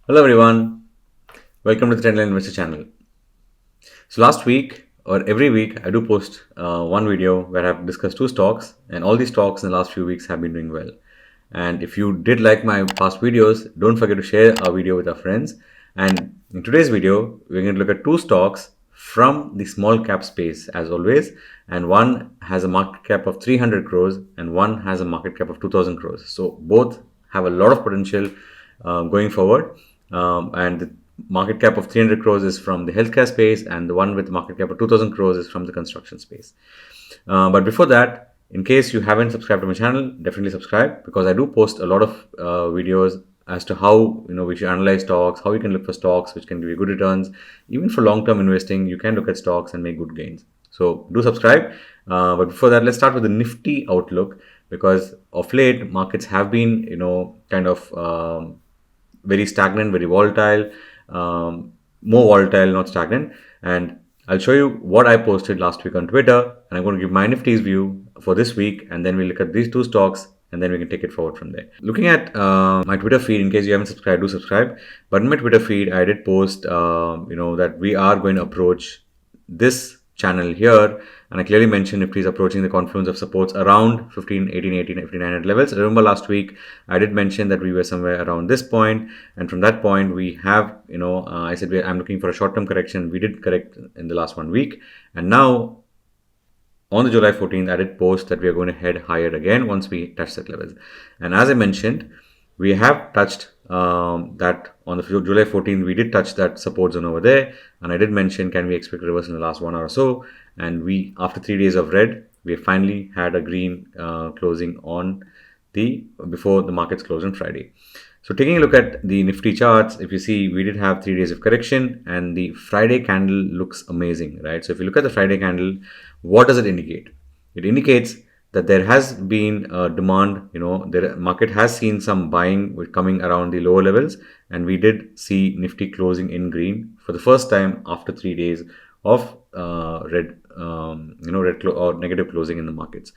Hello everyone, welcome to the Trendline Investor channel. So last week or every week I do post one video where I've discussed two stocks, and all these stocks in the last few weeks have been doing well. And if you did like my past videos, don't forget to share our video with our friends. And in today's video, we're going to look at two stocks from the small cap space as always, and one has a market cap of 300 crores and one has a market cap of 2000 crores. So both have a lot of potential going forward. And the market cap of 300 crores is from the healthcare space, and the one with market cap of 2000 crores is from the construction space. But before that, in case you haven't subscribed to my channel, definitely subscribe, because I do post a lot of videos as to how we should analyze stocks, how you can look for stocks which can give you good returns. Even for long-term investing, you can look at stocks and make good gains. So do subscribe. But before that, let's start with the Nifty Outlook, because of late markets have been kind of very stagnant, very volatile, more volatile, not stagnant. And I'll show you what I posted last week on Twitter, and I'm going to give my Nifty's view for this week, and then we'll look at these two stocks, and then we can take it forward from there. Looking at my Twitter feed, in case you haven't subscribed, do subscribe. But in my Twitter feed, I did post, that we are going to approach this channel here, and I clearly mentioned Nifty is approaching the confluence of supports around 15, 18, 18, 5900 levels. Remember last week I did mention that we were somewhere around this point, and from that point we have, I said I'm looking for a short-term correction. We did correct in the last 1 week, and now on the July 14th, I did post that we are going to head higher again once we touch that levels. And as I mentioned, we have touched that on the July 14th, we did touch that support zone over there. And I did mention, can we expect reversal in the last 1 hour or so? And we, after 3 days of red, we finally had a green closing on before the markets closed on Friday. So taking a look at the Nifty charts, if you see, we did have 3 days of correction, and the Friday candle looks amazing, right? So if you look at the Friday candle, what does it indicate? It indicates that there has been a demand, the market has seen some buying coming around the lower levels, and we did see Nifty closing in green for the first time after 3 days of red or negative closing in the markets.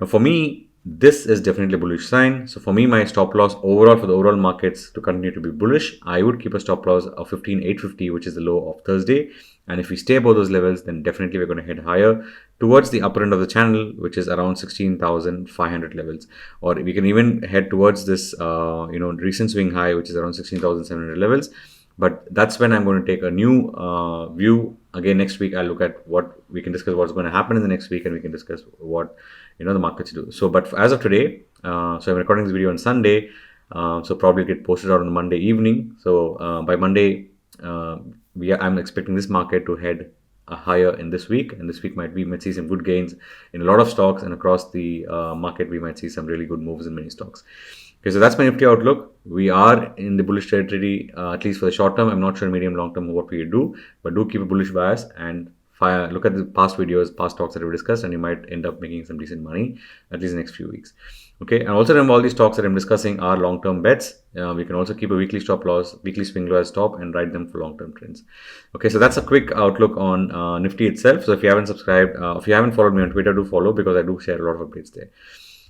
Now for me, this is definitely a bullish sign. So for me, my stop loss overall for the overall markets to continue to be bullish, I would keep a stop loss of 15,850, which is the low of Thursday. And if we stay above those levels, then definitely we're going to head higher towards the upper end of the channel, which is around 16,500 levels. Or we can even head towards this, recent swing high, which is around 16,700 levels. But that's when I'm going to take a new view. Again, next week, I'll look at what we can discuss what's going to happen in the next week, and we can discuss what the markets do. So, but as of today, so I'm recording this video on Sunday, so probably get posted out on Monday evening. So by Monday, I'm expecting this market to head higher in this week, and this week we might see some good gains in a lot of stocks, and across the market we might see some really good moves in many stocks. Okay, so that's my Nifty outlook. We are in the bullish territory, at least for the short term. I'm not sure medium long term what we do, but do keep a bullish bias and look at the past videos, past stocks that we discussed, and you might end up making some decent money at least in the next few weeks. Okay, and also remember, all these stocks that I'm discussing are long-term bets. We can also keep a weekly stop loss, weekly swing low as stop, and ride them for long-term trends. Okay, so that's a quick outlook on Nifty itself. So if you haven't subscribed, if you haven't followed me on Twitter, do follow, because I do share a lot of updates there.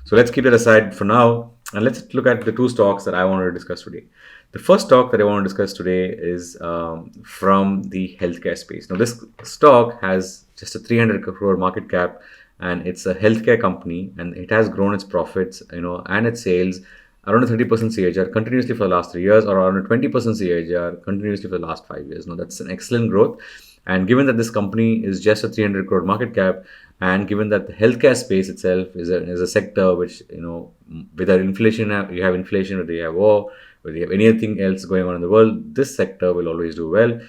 So let's keep that aside for now, and let's look at the two stocks that I wanted to discuss today. The first stock that I want to discuss today is from the healthcare space. Now, this stock has just a 300 crore market cap, and it's a healthcare company, and it has grown its profits, and its sales around a 30% CAGR continuously for the last 3 years, or around a 20% CAGR continuously for the last 5 years. Now, that's an excellent growth. And given that this company is just a 300 crore market cap, and given that the healthcare space itself is a sector which, whether inflation, you have inflation, whether you have war, whether you have anything else going on in the world, this sector will always do well,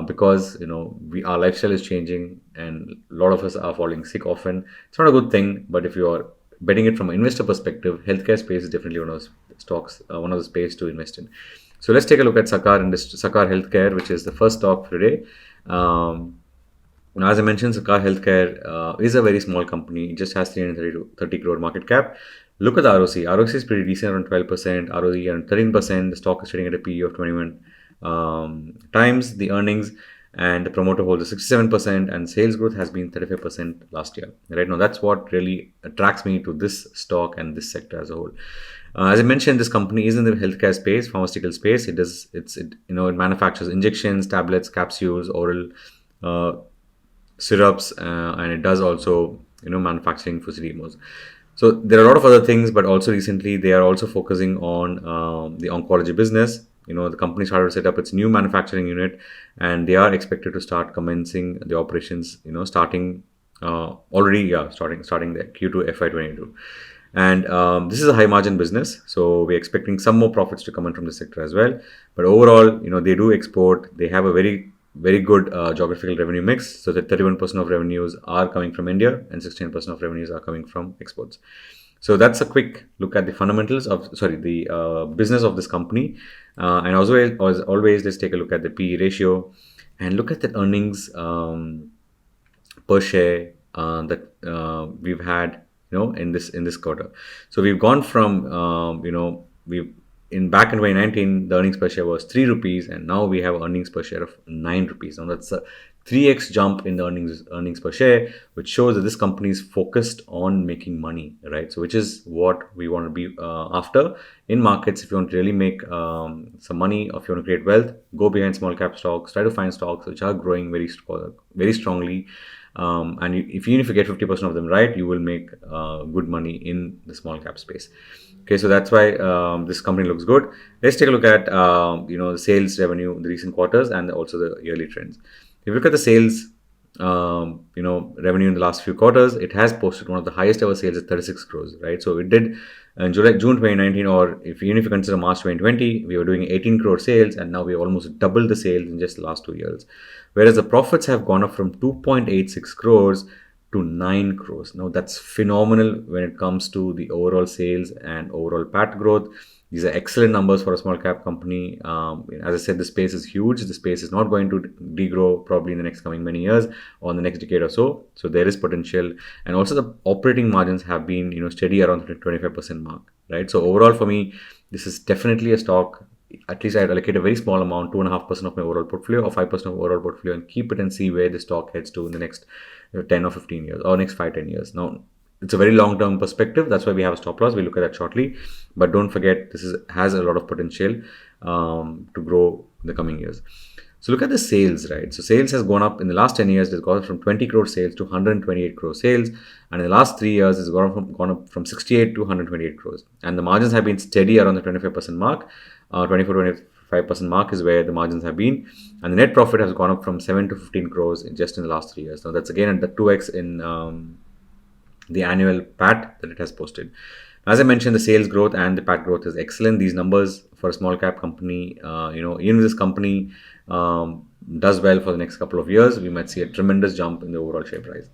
because our lifestyle is changing, and a lot of us are falling sick often. It's not a good thing, but if you are betting it from an investor perspective, healthcare space is definitely one of those stocks, one of the space to invest in. So let's take a look at Sakar Healthcare, which is the first stock for today. As I mentioned, Sakar Healthcare is a very small company. It just has 330 crore market cap. Look at the ROC. ROC is pretty decent, around 12%. ROE around 13%. The stock is trading at a PE of 21 times the earnings, and the promoter holds a 67%, and sales growth has been 35% last year. Right now, that's what really attracts me to this stock and this sector as a whole. As I mentioned, this company is in the healthcare space, pharmaceutical space. It manufactures injections, tablets, capsules, oral uh, syrups, and it does also manufacturing for CDMOs. So there are a lot of other things, but also recently they are also focusing on the oncology business. The company started to set up its new manufacturing unit, and they are expected to start commencing the operations. Starting already, yeah, starting the Q2 FY22. And this is a high margin business, so we're expecting some more profits to come in from the sector as well. But overall, they do export. They have a very good geographical revenue mix, so that 31% of revenues are coming from India and 16% of revenues are coming from exports. So that's a quick look at the fundamentals of, sorry, the business of this company. And also, as always, let's take a look at the PE ratio and look at the earnings per share that we've had in this quarter. So we've gone from we've in back in 2019 the earnings per share was 3 rupees, and now we have earnings per share of 9 rupees. Now that's a 3x jump in the earnings per share, which shows that this company is focused on making money, right? So which is what we want to be after in markets. If you want to really make some money, or if you want to create wealth, go behind small cap stocks, try to find stocks which are growing very strongly, and even if you get 50% of them right, you will make good money in the small cap space. Okay, so that's why this company looks good. Let's take a look at the sales revenue in the recent quarters and also the yearly trends. If you look at the sales revenue in the last few quarters, it has posted one of the highest ever sales at 36 crores, right? So it did in June 2019, or even if you consider March 2020, we were doing 18 crore sales, and now we almost doubled the sales in just the last 2 years. Whereas the profits have gone up from 2.86 crores to 9 crores. Now that's phenomenal when it comes to the overall sales and overall PAT growth. These are excellent numbers for a small cap company. As I said, the space is huge. The space is not going to degrow probably in the next coming many years or in the next decade or so. So there is potential, and also the operating margins have been steady around the 25% mark, right? So overall, for me, this is definitely a stock. At least I'd allocate a very small amount, 2.5% of my overall portfolio or 5% of overall portfolio, and keep it and see where the stock heads to in the next 10 or 15 years or next 5-10 years. Now, it's a very long-term perspective. That's why we have a stop loss. We'll look at that shortly. But don't forget, this has a lot of potential to grow in the coming years. So look at the sales, right? So sales has gone up in the last 10 years. It's gone from 20 crore sales to 128 crore sales. And in the last 3 years, it's gone up from 68 to 128 crores. And the margins have been steady around the 25% mark. 25% mark is where the margins have been. And the net profit has gone up from 7 to 15 crores just in the last 3 years. Now that's again at the 2x in the annual PAT that it has posted. As I mentioned, the sales growth and the PAT growth is excellent. These numbers for a small cap company, even if this company does well for the next couple of years, we might see a tremendous jump in the overall share price.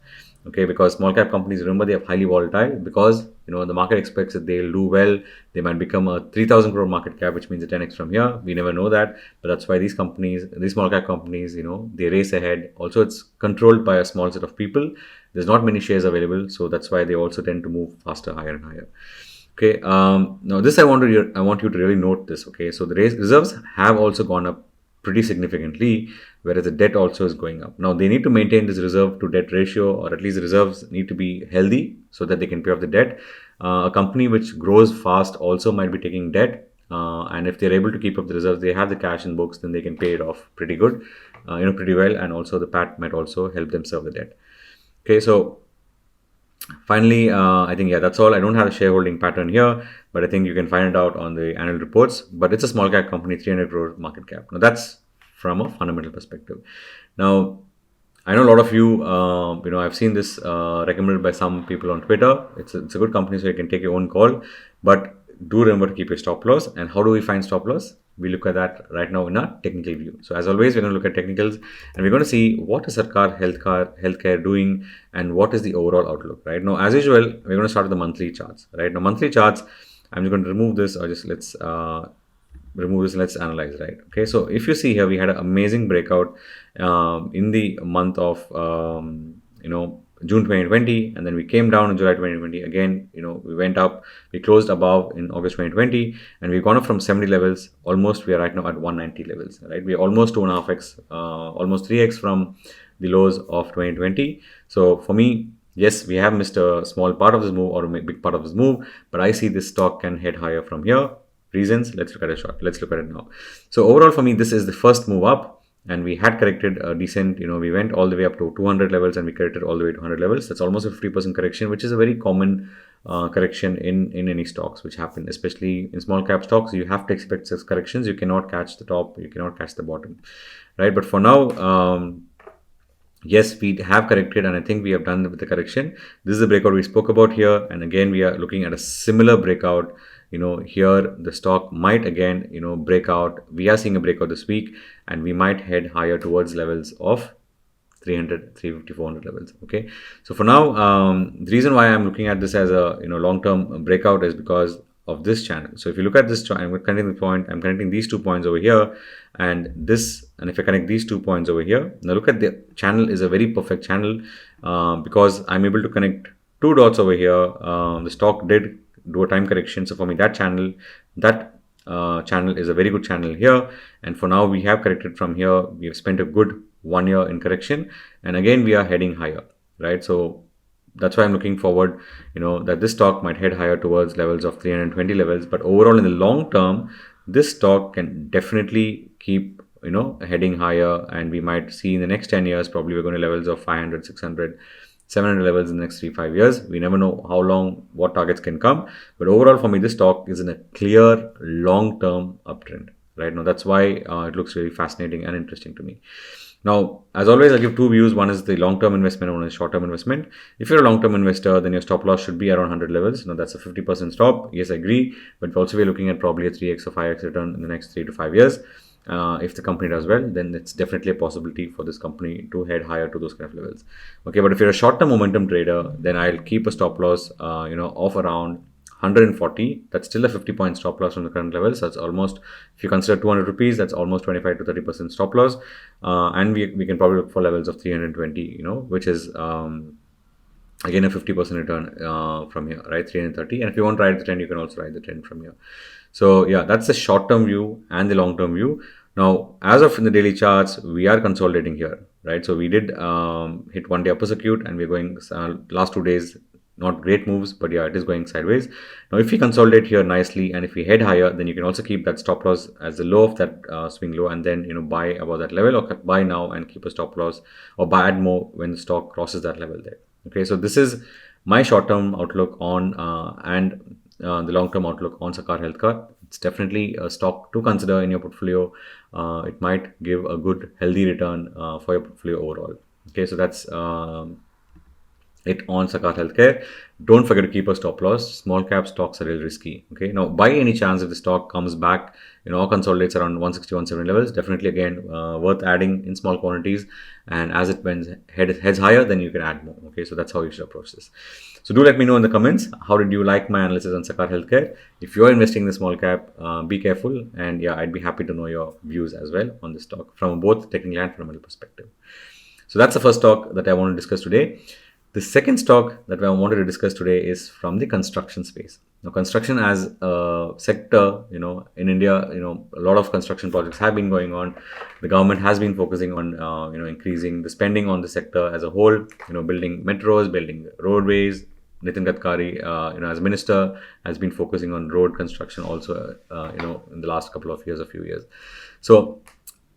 Okay, because small cap companies, remember, they are highly volatile because the market expects that they'll do well. They might become a 3,000 crore market cap, which means a 10x from here. We never know that, but that's why these small cap companies, they race ahead. Also, it's controlled by a small set of people. There's not many shares available, so that's why they also tend to move faster, higher and higher. Okay, now this I want you to really note this. Okay, so the reserves have also gone up pretty significantly, whereas the debt also is going up. Now they need to maintain this reserve to debt ratio, or at least the reserves need to be healthy so that they can pay off the debt. A company which grows fast also might be taking debt, and if they're able to keep up the reserves, they have the cash in books, then they can pay it off pretty good, pretty well, and also the PAT might also help them serve the debt. Okay, so finally, I think, yeah, that's all. I don't have a shareholding pattern here, but I think you can find it out on the annual reports. But it's a small cap company, 300 crore market cap. Now that's from a fundamental perspective. Now, I know a lot of you, I've seen this recommended by some people on Twitter. It's a good company, so you can take your own call. But do remember to keep your stop loss. And how do we find stop loss? We look at that right now in our technical view. So as always, we're going to look at technicals, and we're going to see what is Sakar healthcare doing and what is the overall outlook. Right now, as usual, we're going to start with the monthly charts. Right now, monthly charts. I'm just going to remove this, or just let's remove this and let's analyze. Right. Okay. So if you see here, we had an amazing breakout in the month of June 2020, and then we came down in July 2020. Again, we went up, we closed above in August 2020, and we've gone up from 70 levels. Almost, we are right now at 190 levels, right? We are almost 2.5x, almost 3x from the lows of 2020. So for me, Yes, we have missed a small part of this move or a big part of this move, but I see this stock can head higher from here. Reasons, let's look at it short. Let's look at it now. So overall for me, this is the first move up, and we had corrected a decent, we went all the way up to 200 levels and we corrected all the way to 100 levels. That's almost a 50% correction, which is a very common correction in any stocks which happen, especially in small cap stocks. You have to expect such corrections. You cannot catch the top, you cannot catch the bottom, right? But for now, yes, we have corrected, and I think we have done with the correction. This is the breakout we spoke about here, and again we are looking at a similar breakout. Here the stock might again break out. We are seeing a breakout this week, and we might head higher towards levels of 300, 350, 400 levels. Okay, so for now, the reason why I'm looking at this as a long-term breakout is because of this channel. So if you look at this, I'm connecting the point. I'm connecting these 2 points over here, and this. And if I connect these 2 points over here, now look at the channel is a very perfect channel because I'm able to connect 2 dots over here. The stock did do a time correction, so for me that channel is a very good channel here. And for now, we have corrected from here. We have spent a good 1 year in correction, and again we are heading higher, right? So that's why I'm looking forward, that this stock might head higher towards levels of 320 levels. But overall, in the long term, this stock can definitely keep, heading higher, and we might see in the next 10 years, probably we're going to levels of 500, 600, 700 levels in the next 3-5 years. We never know how long, what targets can come. But overall, for me, this stock is in a clear long-term uptrend, right? Now, that's why it looks really fascinating and interesting to me. Now, as always, I'll give 2 views. One is the long-term investment, and one is short-term investment. If you're a long-term investor, then your stop loss should be around 100 levels. Now, that's a 50% stop. Yes, I agree. But also, we're looking at probably a 3x or 5x return in the next 3 to 5 years. If the company does well, then it's definitely a possibility for this company to head higher to those kind of levels. Okay, but if you're a short-term momentum trader, then I'll keep a stop loss, of around 140. That's still a 50-point stop loss from the current levels. That's almost, if you consider 200 rupees, that's almost 25 to 30% stop loss. And we can probably look for levels of 320, which is again a 50% return from here, right? 330. And if you want to ride the trend, you can also ride the trend from here. So yeah, that's the short-term view and the long-term view. Now, as of in the daily charts, we are consolidating here, right? So we did hit 1 day upper circuit, and we're going last 2 days, not great moves, but yeah, it is going sideways. Now, if we consolidate here nicely, and if we head higher, then you can also keep that stop loss as the low of that swing low, and then buy above that level, or buy now and keep a stop loss, or buy add more when the stock crosses that level there. Okay, so this is my short-term outlook on and the long-term outlook on Sakar Healthcare. It's definitely a stock to consider in your portfolio. It might give a good, healthy return for your portfolio overall. Okay, so that's it on Sakar Healthcare. Don't forget to keep a stop loss. Small cap stocks are really risky. Okay, now by any chance, if the stock comes back, or consolidates around 160, 170 levels, definitely again worth adding in small quantities. And as it heads higher, then you can add more. Okay, so that's how you should approach this. So do let me know in the comments, how did you like my analysis on Sakar Healthcare? If you're investing in the small cap, be careful. And yeah, I'd be happy to know your views as well on this stock from both technical and fundamental perspective. So that's the first stock that I want to discuss today. The second stock that I wanted to discuss today is from the construction space. Now, construction as a sector, in India, a lot of construction projects have been going on. The government has been focusing on, increasing the spending on the sector as a whole, building metros, building roadways. Nitin Gadkari, as minister, has been focusing on road construction also, in the last couple of years, a few years. So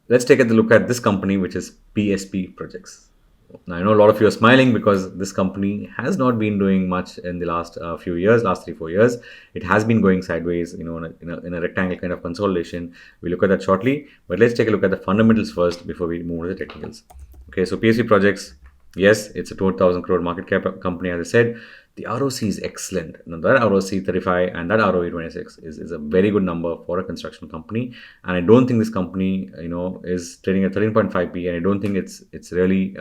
let's take a look at this company, which is PSP Projects. Now, I know a lot of you are smiling because this company has not been doing much in the last few years, last 3-4 years. It has been going sideways, in a rectangle kind of consolidation. We'll look at that shortly, but let's take a look at the fundamentals first before we move to the technicals. Okay, so PSP Projects, yes, it's a 2,000 crore market cap company, as I said. The ROC is excellent. Now, that ROC 35 and that ROE 26 is a very good number for a construction company. And I don't think this company, is trading at 13.5p, and I don't think it's really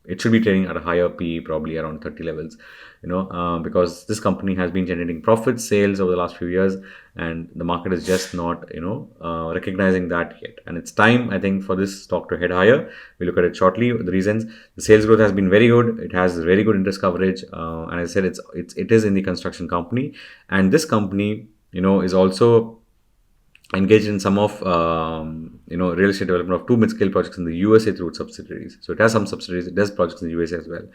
it should be trading at a higher P, probably around 30 levels, because this company has been generating profits, sales over the last few years, and the market is just not, recognizing that yet. And it's time, I think, for this stock to head higher. We'll look at it shortly. The reasons: the sales growth has been very good. It has very good interest coverage, and as I said, it is in the construction company, and this company, is also engaged in some of real estate development of two mid-scale projects in the USA through its subsidiaries. So it has some subsidiaries, it does projects in the USA as well.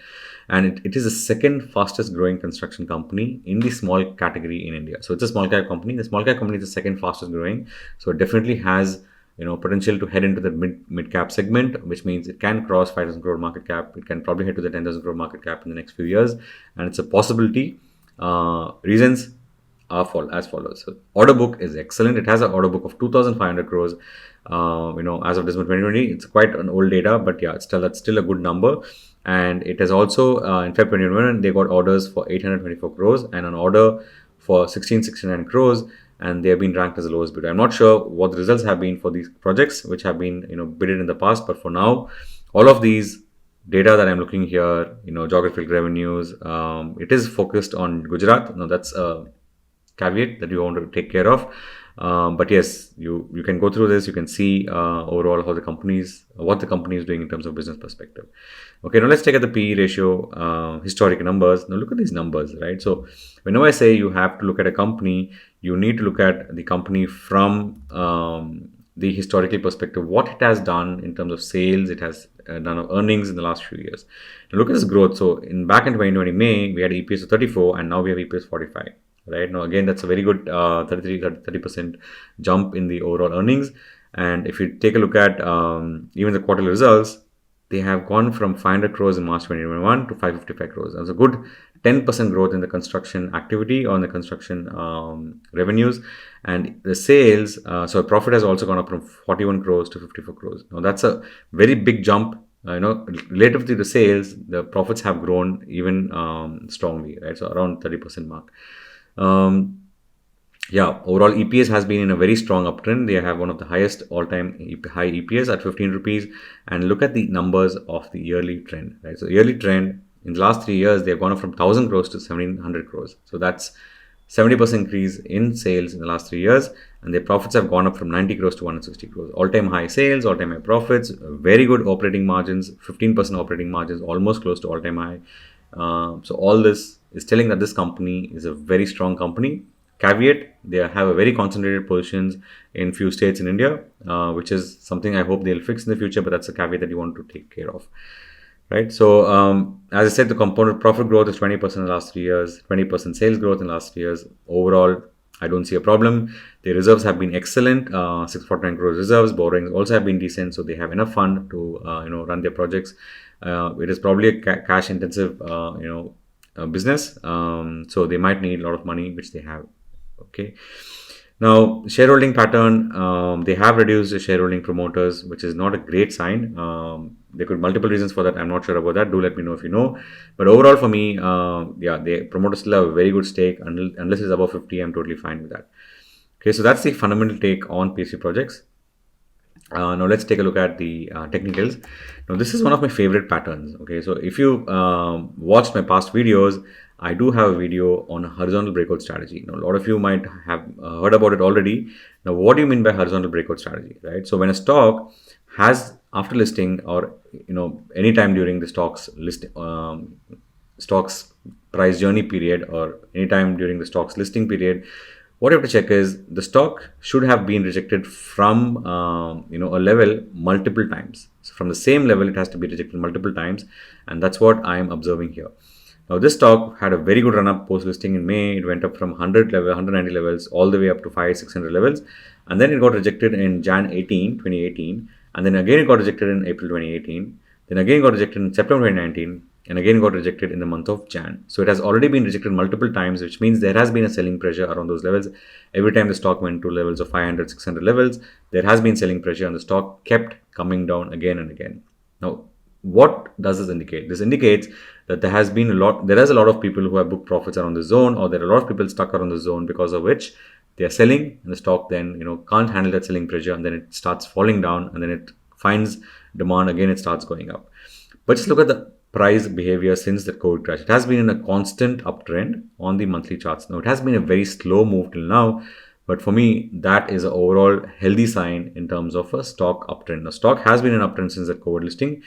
And it is the second fastest growing construction company in the small category in India. So it's a small cap company. The small cap company is the second fastest growing. So it definitely has potential to head into the mid cap segment, which means it can cross 5,000 crore market cap. It can probably head to the 10,000 crore market cap in the next few years, and it's a possibility. Reasons are as follows. So order book is excellent. It has an order book of 2,500 crores. As of December 2020, it's quite an old data, but yeah, that's still a good number. And it has also in February 2021 they got orders for 824 crores and an order for 1669 crores. And they have been ranked as the lowest bidder. I'm not sure what the results have been for these projects which have been bidded in the past, but for now, all of these data that I'm looking here, geographical revenues, it is focused on Gujarat. Now that's a caveat that you want to take care of. But yes, you can go through this. You can see overall what the company is doing in terms of business perspective. Okay, now let's take at the PE ratio, historic numbers. Now look at these numbers, right? So whenever I say you have to look at a company, you need to look at the company from the historical perspective, what it has done in terms of sales, it has done of earnings in the last few years. Now look at this growth. So back in 2020 May, we had EPS of 34 and now we have EPS 45. Right now, again, that's a very good 30% jump in the overall earnings. And if you take a look at even the quarterly results, they have gone from 500 crores in March 2021 to 555 crores. That's a good 10% growth in the construction activity or in the construction revenues. And the sales, so profit has also gone up from 41 crores to 54 crores. Now, that's a very big jump. Relative to the sales, the profits have grown even strongly, right? So around 30% mark. Overall EPS has been in a very strong uptrend. They have one of the highest all-time high EPS at 15 rupees. And look at the numbers of the yearly trend, right? So yearly trend in the last 3 years, they've gone up from 1,000 crores to 1,700 crores. So that's 70% increase in sales in the last 3 years. And their profits have gone up from 90 crores to 160 crores. All-time high sales, all-time high profits, very good operating margins, 15% operating margins, almost close to all-time high. So all this is telling that this company is a very strong company. Caveat, they have a very concentrated positions in few states in India, which is something I hope they'll fix in the future, but that's a caveat that you want to take care of. Right. So, as I said, the compounded profit growth is 20% in the last 3 years, 20% sales growth in the last 3 years. Overall, I don't see a problem. The reserves have been excellent, 649 crores reserves. Borrowings also have been decent, so they have enough fund to run their projects. It is probably a cash intensive business, so they might need a lot of money, which they have. Okay. Now, shareholding pattern, they have reduced the shareholding promoters, which is not a great sign. There could be multiple reasons for that. I'm not sure about that. Do let me know if you know. But overall, for me, the promoters still have a very good stake. Unless it's above 50, I'm totally fine with that. Okay, so that's the fundamental take on PSP projects. Now let's take a look at the technicals. Now this is one of my favorite patterns. Okay, so if you watched my past videos, I do have a video on a horizontal breakout strategy. Now a lot of you might have heard about it already. Now what do you mean by horizontal breakout strategy, right? So when a stock has after listing or anytime during the stocks price journey period or anytime during the stock's listing period, what you have to check is the stock should have been rejected from a level multiple times. So from the same level, it has to be rejected multiple times, and that's what I am observing here. Now this stock had a very good run up post listing in May. It went up from 190 levels all the way up to 600 levels, and then it got rejected in Jan 2018, and then again it got rejected in April 2018. Then again got rejected in September 2019. And again got rejected in the month of Jan. So it has already been rejected multiple times, which means there has been a selling pressure around those levels. Every time the stock went to levels of 500, 600 levels, there has been selling pressure and the stock kept coming down again and again. Now, what does this indicate? This indicates that there is a lot of people who have booked profits around the zone, or there are a lot of people stuck around the zone, because of which they are selling and the stock then can't handle that selling pressure, and then it starts falling down, and then it finds demand again, it starts going up. But just look at the price behavior since the COVID crash. It has been in a constant uptrend on the monthly charts. Now, it has been a very slow move till now, but for me, that is an overall healthy sign in terms of a stock uptrend. The stock has been an uptrend since the COVID listing,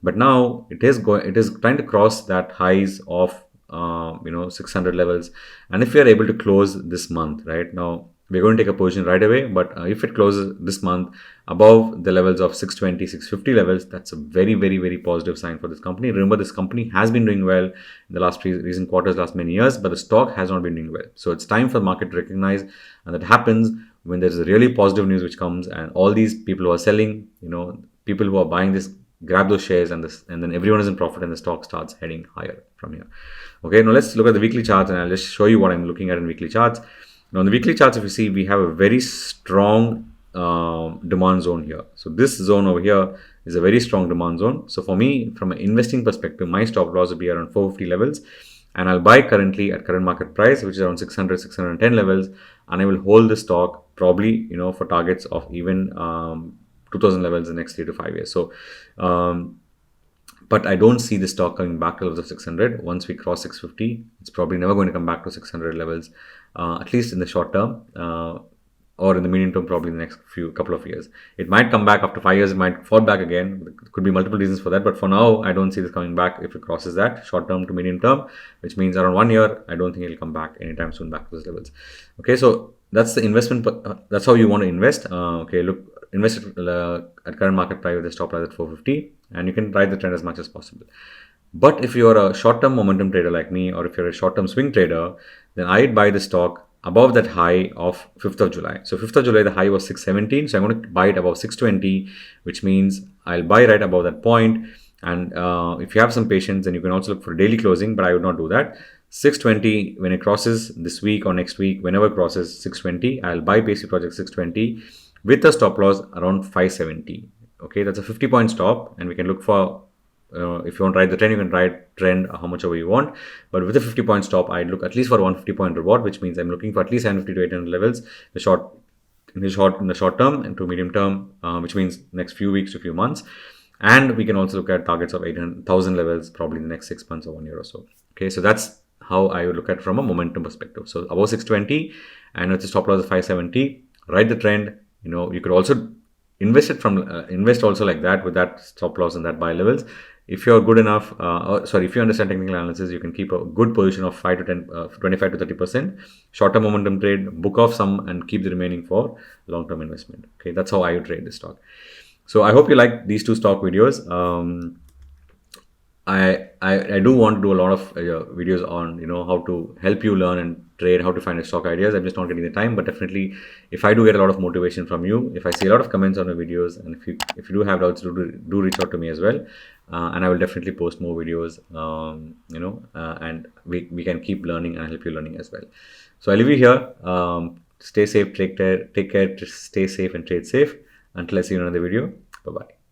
but now it is trying to cross that highs of 600 levels. And if we are able to close this month, right now, we're going to take a position right away. But if it closes this month above the levels of 620, 650 levels, that's a very, very, very positive sign for this company. Remember, this company has been doing well in the last recent quarters, last many years, but the stock has not been doing well. So it's time for the market to recognize, and that happens when there's a really positive news which comes, and all these people who are selling, people who are buying this, grab those shares, and then everyone is in profit, and the stock starts heading higher from here. Okay, now let's look at the weekly charts, and I'll just show you what I'm looking at in weekly charts. Now, on the weekly charts, if you see, we have a very strong demand zone here. So this zone over here is a very strong demand zone. So for me, from an investing perspective, my stop loss will be around 450 levels, and I'll buy currently at current market price, which is around 600, 610 levels, and I will hold the stock probably, for targets of even 2000 levels in the next 3 to 5 years. So but I don't see the stock coming back to levels of 600. Once we cross 650, it's probably never going to come back to 600 levels, at least in the short term, or in the medium term, probably in the next couple of years. It might come back after 5 years, it might fall back again. There could be multiple reasons for that, but for now, I don't see this coming back if it crosses that short term to medium term, which means around 1 year. I don't think it'll come back anytime soon back to those levels. Okay, so that's the investment. That's how you want to invest. Invest at current market price with a stop loss at 450, and you can ride the trend as much as possible. But if you're a short-term momentum trader like me, or if you're a short-term swing trader, then I'd buy the stock above that high of 5th of July. So 5th of July, the high was 617. So I'm going to buy it above 620, which means I'll buy right above that point. And if you have some patience, then you can also look for daily closing, but I would not do that. 620, when it crosses this week or next week, whenever it crosses 620, I'll buy PSP project 620 with a stop loss around 570. Okay, that's a 50-point stop, and we can look for, if you want to ride the trend, you can ride trend how much ever you want. But with a 50-point stop, I'd look at least for 150-point reward, which means I'm looking for at least 750 to 800 levels in the short term and to medium term, which means next few weeks to few months. And we can also look at targets of 800,000 levels probably in the next 6 months or 1 year or so. Okay, so that's how I would look at it from a momentum perspective. So above 620 and with the stop loss of 570, ride the trend. You could also invest also like that with that stop loss and that buy levels. If you're good enough, if you understand technical analysis, you can keep a good position of 5 to 10, 25 to 30%. Short-term momentum trade, book off some and keep the remaining for long-term investment. Okay, that's how I would trade this stock. So I hope you like these two stock videos. I do want to do a lot of videos on how to help you learn and trade, how to find stock ideas. I'm just not getting the time, but definitely if I do get a lot of motivation from you, if I see a lot of comments on the videos, and if you do have doubts, do reach out to me as well, and I will definitely post more videos. And we can keep learning and help you learning as well. So I leave you here. Stay safe, take care, stay safe and trade safe. Until I see you in another video. Bye bye.